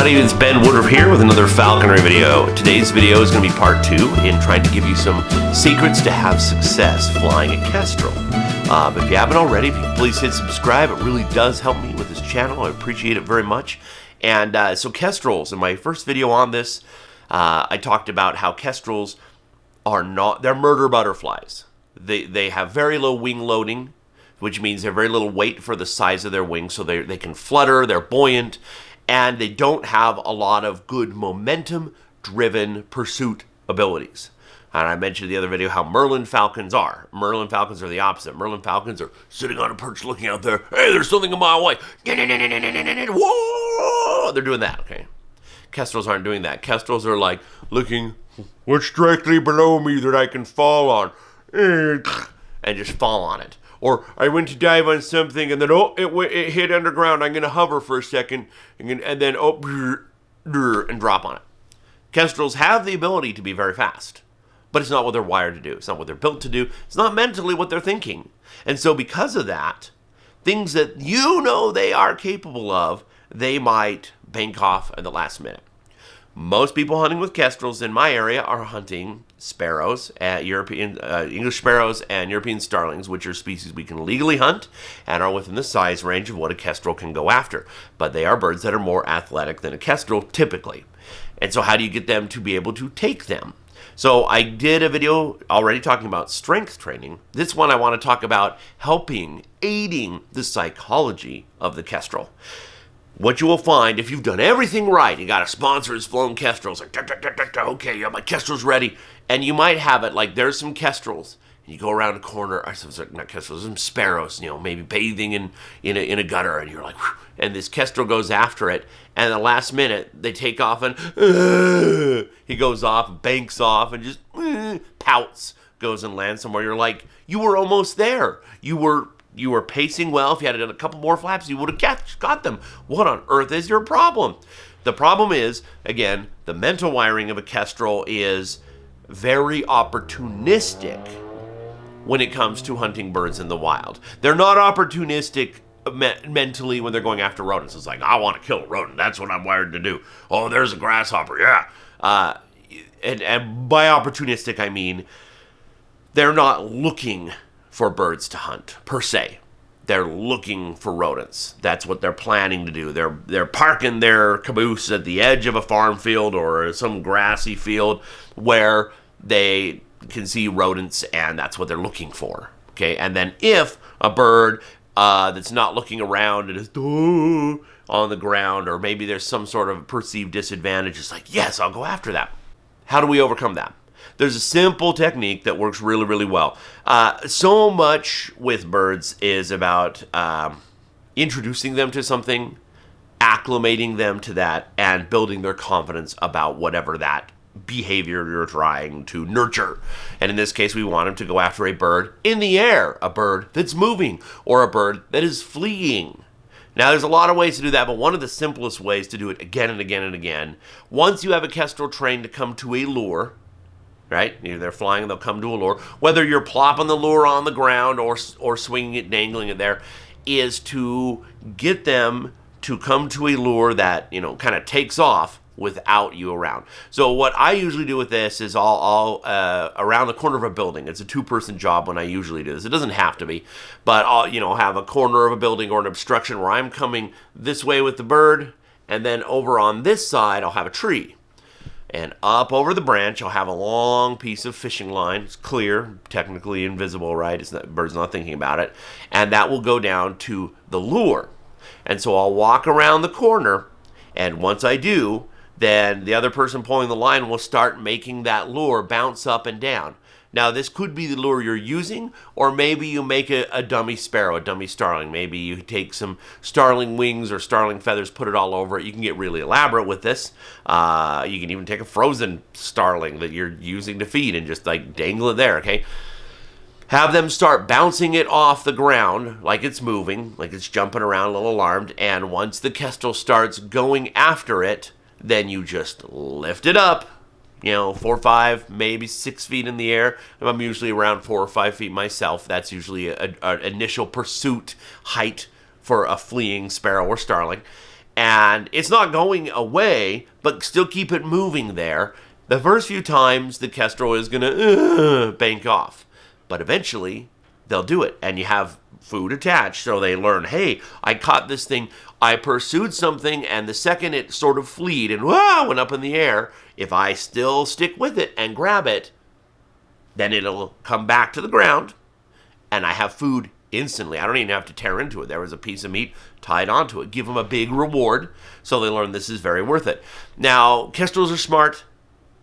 everybody, it's Ben Woodruff here with another falconry video. Today's video is going to be part 2 in trying to give you some secrets to have success flying a kestrel. If you haven't already, if you could please hit subscribe. It really does help me with this channel. I appreciate it very much. And so kestrels, in my first video on this, I talked about how kestrels they're murder butterflies. They have very low wing loading, which means they're very little weight for the size of their wings, so they can flutter, they're buoyant, and they don't have a lot of good momentum-driven pursuit abilities. And I mentioned in the other video how Merlin falcons are. Merlin falcons are the opposite. Merlin falcons are sitting on a perch looking out there. Hey, there's something a mile away. Whoa! They're doing that, okay? Kestrels aren't doing that. Kestrels are like looking, what's directly below me that I can fall on? And just fall on it. Or I went to dive on something and then, it hit underground. I'm going to hover for a second and then, and drop on it. Kestrels have the ability to be very fast, but it's not what they're wired to do. It's not what they're built to do. It's not mentally what they're thinking. And so because of that, things that you know they are capable of, they might bank off at the last minute. Most people hunting with kestrels in my area are hunting sparrows, English sparrows and European starlings, which are species we can legally hunt and are within the size range of what a kestrel can go after. But they are birds that are more athletic than a kestrel typically. And so how do you get them to be able to take them? So I did a video already talking about strength training. This one I want to talk about aiding the psychology of the kestrel. What you will find, if you've done everything right, you got a sponsor who's flown kestrels, like, okay, yeah, my kestrel's ready, and you might have it, like, there's some kestrels, and you go around a corner, not kestrels, some sparrows, maybe bathing in a gutter, and you're like, whew, and this kestrel goes after it, and at the last minute, they take off, and he goes off, banks off, and just pouts, goes and lands somewhere. You're like, you were almost there. You were pacing well. If you had done a couple more flaps, you would have got them. What on earth is your problem? The problem is, again, the mental wiring of a kestrel is very opportunistic when it comes to hunting birds in the wild. They're not opportunistic mentally when they're going after rodents. It's like, I want to kill a rodent. That's what I'm wired to do. Oh, there's a grasshopper. Yeah. And by opportunistic, I mean they're not looking for birds to hunt, per se. They're looking for rodents. That's what they're planning to do. They're parking their caboose at the edge of a farm field or some grassy field where they can see rodents, and that's what they're looking for. Okay, and then if a bird that's not looking around and is on the ground, or maybe there's some sort of perceived disadvantage, it's like, yes, I'll go after that. How do we overcome that? There's a simple technique that works really, really well. So much with birds is about introducing them to something, acclimating them to that, and building their confidence about whatever that behavior you're trying to nurture. And in this case, we want them to go after a bird in the air, a bird that's moving, or a bird that is fleeing. Now, there's a lot of ways to do that, but one of the simplest ways to do it again and again and again, once you have a kestrel trained to come to a lure, right? They're flying, they'll come to a lure. Whether you're plopping the lure on the ground or swinging it, dangling it there, is to get them to come to a lure that, kind of takes off without you around. So what I usually do with this is I'll around the corner of a building. It's a 2-person job when I usually do this. It doesn't have to be, but I'll, have a corner of a building or an obstruction where I'm coming this way with the bird, and then over on this side, I'll have a tree. And up over the branch, I'll have a long piece of fishing line. It's clear, technically invisible, right? Bird's not thinking about it. And that will go down to the lure. And so I'll walk around the corner, and once I do, then the other person pulling the line will start making that lure bounce up and down. Now, this could be the lure you're using, or maybe you make a dummy sparrow, a dummy starling. Maybe you take some starling wings or starling feathers, put it all over it. You can get really elaborate with this. You can even take a frozen starling that you're using to feed and just like dangle it there, okay? Have them start bouncing it off the ground like it's moving, like it's jumping around a little alarmed, and once the kestrel starts going after it, then you just lift it up, 4 or 5, maybe 6 feet in the air. I'm usually around 4 or 5 feet myself. That's usually an initial pursuit height for a fleeing sparrow or starling. And it's not going away, but still keep it moving there. The first few times, the kestrel is going to bank off. But eventually, they'll do it. And you have food attached, so they learn, hey, I caught this thing, I pursued something, and the second it sort of fleed and went up in the air, if I still stick with it and grab it, then it'll come back to the ground, and I have food instantly. I don't even have to tear into it. There was a piece of meat tied onto it. Give them a big reward, so they learn this is very worth it. Now, kestrels are smart,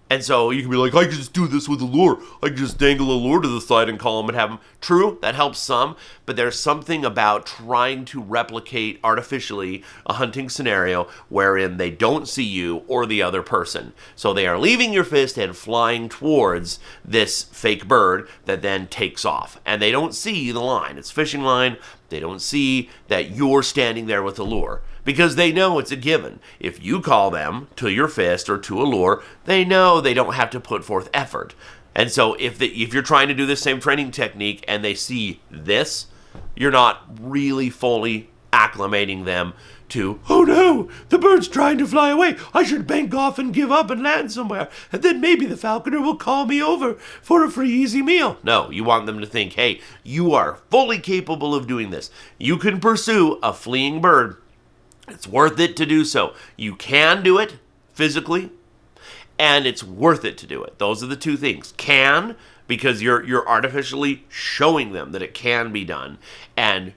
and so you can be like, I can just do this with a lure. I can just dangle a lure to the side and call them and have them. True, that helps some, but there's something about trying to replicate artificially a hunting scenario wherein they don't see you or the other person. So they are leaving your fist and flying towards this fake bird that then takes off. And they don't see the line. It's fishing line. They don't see that you're standing there with a lure, because they know it's a given. If you call them to your fist or to a lure, they know they don't have to put forth effort. And so if you're trying to do the same training technique and they see this, you're not really fully acclimating them to, oh no, the bird's trying to fly away. I should bank off and give up and land somewhere, and then maybe the falconer will call me over for a free easy meal. No, you want them to think, hey, you are fully capable of doing this. You can pursue a fleeing bird. It's worth it to do so. You can do it physically, and it's worth it to do it. Those are the two things. Can, because you're artificially showing them that it can be done, and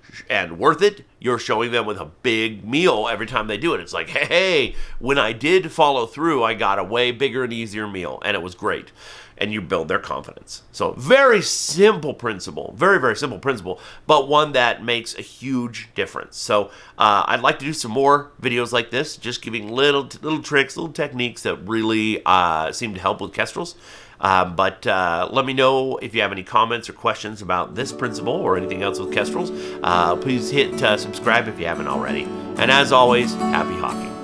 worth it, you're showing them with a big meal every time they do it. It's like, hey, when I did follow through, I got a way bigger and easier meal, and it was great. And you build their confidence. So very simple principle, very, very simple principle, but one that makes a huge difference. So I'd like to do some more videos like this, just giving little tricks, little techniques that really seem to help with kestrels. But let me know if you have any comments or questions about this principle or anything else with kestrels. Please hit subscribe if you haven't already. And as always, happy hawking.